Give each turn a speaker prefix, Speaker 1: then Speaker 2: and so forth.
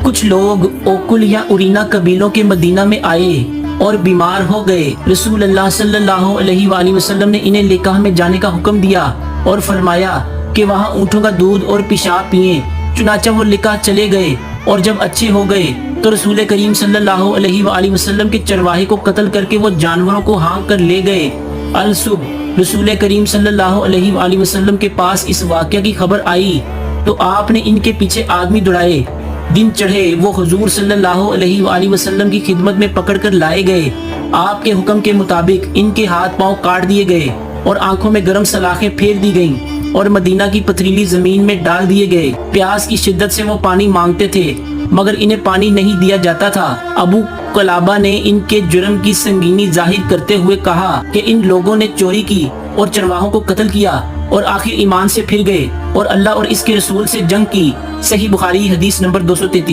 Speaker 1: کچھ لوگ اوکل یا ارینا قبیلوں کے مدینہ میں آئے اور بیمار ہو گئے۔ رسول اللہ صلی اللہ علیہ وآلہ وسلم نے انہیں لقاح میں جانے کا حکم دیا اور فرمایا کہ وہاں اونٹوں کا دودھ اور پیشاب پئیں۔ چنانچہ وہ لقاح چلے گئے اور جب اچھے ہو گئے تو رسول کریم صلی اللہ علیہ وآلہ وسلم کے چرواہے کو قتل کر کے وہ جانوروں کو ہانک کر لے گئے۔ الصبح رسول کریم صلی اللہ علیہ وآلہ وسلم کے پاس اس واقعہ کی خبر آئی تو آپ نے ان کے پیچھے آدمی دوڑائے۔ دن چڑھے وہ حضور صلی اللہ علیہ وآلہ وسلم کی خدمت میں پکڑ کر لائے گئے۔ آپ کے حکم کے مطابق ان کے ہاتھ پاؤں کاٹ دیے گئے اور آنکھوں میں گرم سلاخیں پھیر دی گئیں اور مدینہ کی پتھریلی زمین میں ڈال دیے گئے۔ پیاس کی شدت سے وہ پانی مانگتے تھے مگر انہیں پانی نہیں دیا جاتا تھا۔ ابو قلابہ نے ان کے جرم کی سنگینی ظاہر کرتے ہوئے کہا کہ ان لوگوں نے چوری کی اور چرواہوں کو قتل کیا اور آخر ایمان سے پھر گئے اور اللہ اور اس کے رسول سے جنگ کی۔ صحیح بخاری حدیث نمبر 233۔